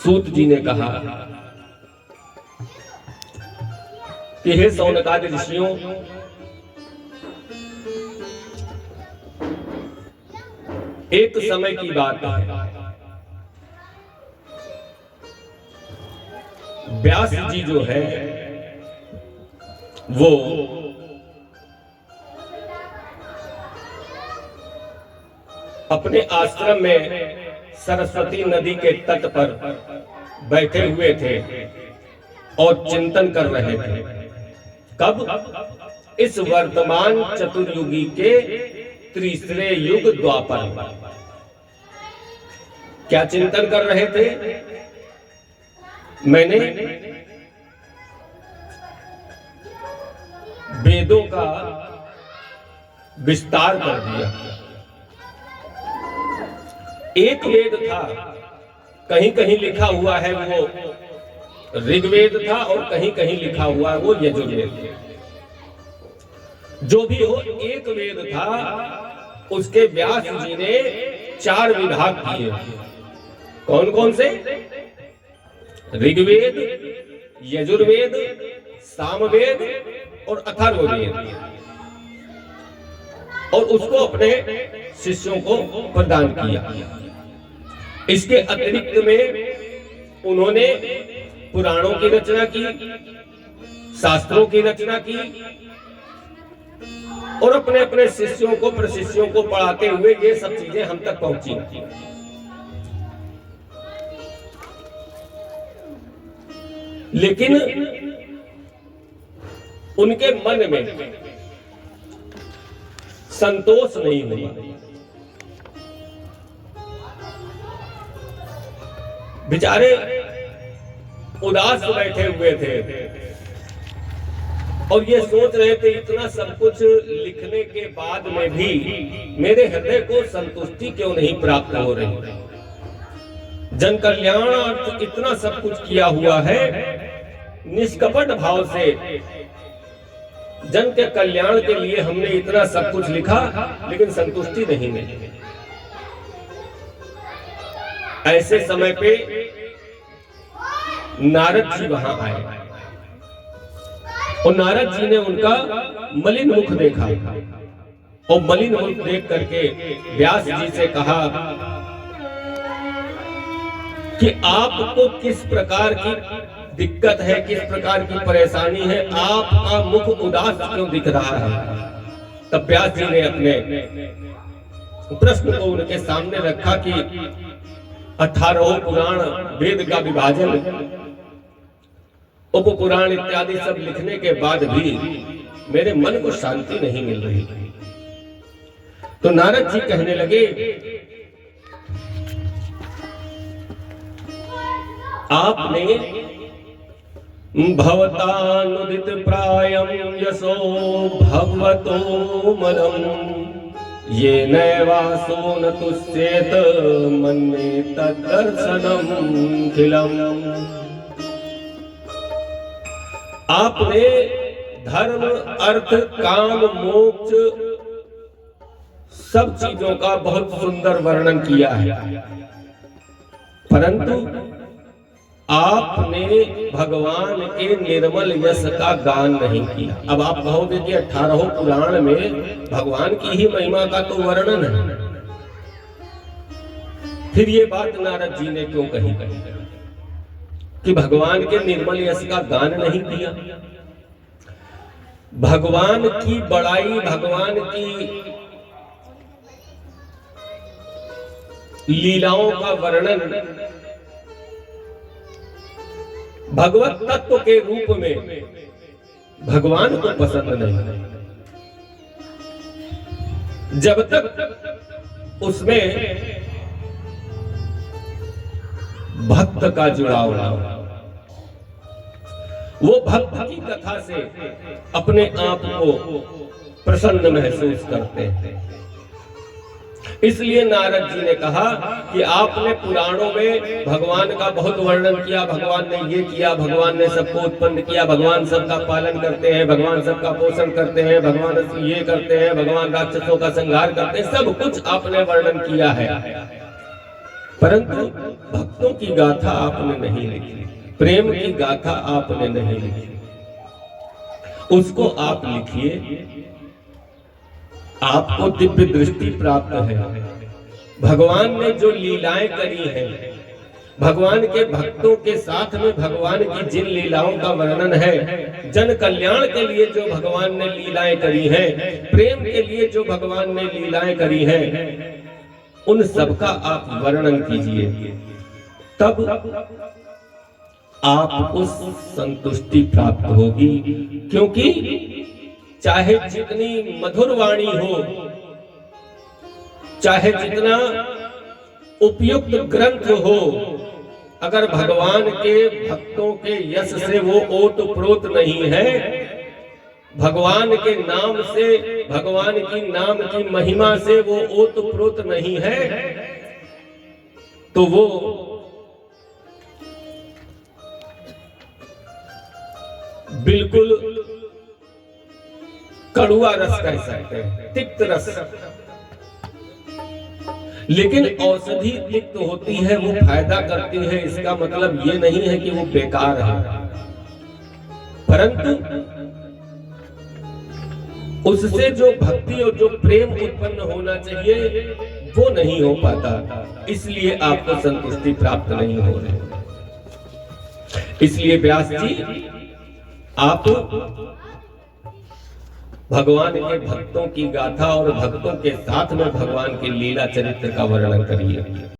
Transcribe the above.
सूत जी ने कहा कि हे शौनकादि ऋषियों, एक समय की बात है, व्यास जी जो है वो अपने आश्रम में सरस्वती नदी के तट पर बैठे हुए थे और चिंतन कर रहे थे। कब? इस वर्तमान चतुर्युगी के तीसरे युग द्वापर। क्या चिंतन कर रहे थे? मैंने वेदों का विस्तार कर दिया। एक वेद था, कहीं कहीं लिखा हुआ है वो ऋग्वेद था और कहीं कहीं लिखा हुआ है वो यजुर्वेद। जो भी हो, एक वेद था, उसके व्यास जी ने 4 विभाग किए। कौन कौन से? ऋग्वेद, यजुर्वेद, सामवेद और अथर्ववेद, और उसको अपने शिष्यों को प्रदान किया। इसके अतिरिक्त में उन्होंने पुराणों की रचना की, शास्त्रों की रचना की और अपने अपने शिष्यों को, प्रशिष्यों को पढ़ाते हुए ये सब चीजें हम तक पहुंची। लेकिन उनके मन में संतोष नहीं हुआ। बेचारे उदास बैठे हुए थे और ये सोच रहे थे, इतना सब कुछ लिखने के बाद में भी मेरे हृदय को संतुष्टि क्यों नहीं प्राप्त हो रही। जन कल्याण इतना सब कुछ किया हुआ है, निष्कपट भाव से जन के कल्याण के लिए हमने इतना सब कुछ लिखा, लेकिन संतुष्टि नहीं मिली। ऐसे समय पे नारद जी वहां आए और नारद जी ने उनका मलिन मुख देखा और मलिन मुख देख करके व्यास जी से कहा कि आपको किस प्रकार की दिक्कत है, किस प्रकार की परेशानी है, आपका मुख उदास क्यों दिख रहा है। तब व्यास जी ने अपने प्रश्न को उनके सामने रखा कि 18 पुराण, वेद का विभाजन, उप पुराण इत्यादि सब लिखने के बाद भी मेरे मन को शांति नहीं मिल रही। तो नारद जी कहने लगे, आपने भवतानुदित प्रायं यशो भगवतो मदम् ये नैवासो न तुष्येत मन्ये तद्दर्शनम् खिलम्। आपने धर्म, अर्थ, काम, मोक्ष सब चीजों का बहुत सुंदर वर्णन किया है, परंतु आपने भगवान के निर्मल यश का गान नहीं किया। अब आप कहोगे कि 18 पुराण में भगवान की ही महिमा का तो वर्णन है, फिर ये बात नारद जी ने क्यों कही कि भगवान के निर्मल यश का गान नहीं किया। भगवान की बड़ाई, भगवान की लीलाओं का वर्णन भगवत तत्व के रूप में भगवान को पसंद नहीं। जब तक उसमें भक्त का जुड़ाव ना हो, वो भक्त की कथा से अपने आप को प्रसन्न महसूस करते हैं। इसलिए नारद जी ने कहा कि आपने पुराणों में भगवान का बहुत वर्णन किया, भगवान ने ये किया, भगवान ने सबको उत्पन्न किया, भगवान सबका पालन करते हैं, भगवान सबका पोषण करते हैं, भगवान ये करते हैं, भगवान राक्षसों का संहार करते हैं, सब कुछ आपने वर्णन किया है। परंतु भक्तों की गाथा आपने नहीं लिखी, प्रेम की गाथा आपने नहीं लिखी। उसको आप लिखिए। आपको दिव्य दृष्टि प्राप्त है। भगवान ने जो लीलाएं करी हैं, भगवान के भक्तों के साथ में भगवान की जिन लीलाओं का वर्णन है, जन कल्याण के लिए जो भगवान ने लीलाएं करी हैं, प्रेम के लिए जो भगवान ने लीलाएं करी हैं, उन सबका आप वर्णन कीजिए। तब आपको संतुष्टि प्राप्त होगी। क्योंकि चाहे जितनी मधुर वाणी हो, चाहे जितना उपयुक्त ग्रंथ हो, अगर भगवान के भक्तों के यश से वो ओतप्रोत नहीं है, भगवान के नाम से, भगवान की नाम की महिमा से वो ओतप्रोत नहीं है, तो वो बिल्कुल कड़ुआ रस कह सकते हैं, तिक्त रस। लेकिन औषधि तिक्त होती है, वो फायदा करती है, इसका मतलब ये नहीं है कि वो बेकार है, परंतु उससे जो भक्ति और जो प्रेम उत्पन्न होना चाहिए वो नहीं हो पाता, इसलिए आपको संतुष्टि प्राप्त नहीं हो रही। इसलिए व्यास जी, आप भगवान के भक्तों की गाथा और भक्तों के साथ में भगवान के लीला चरित्र का वर्णन करिए।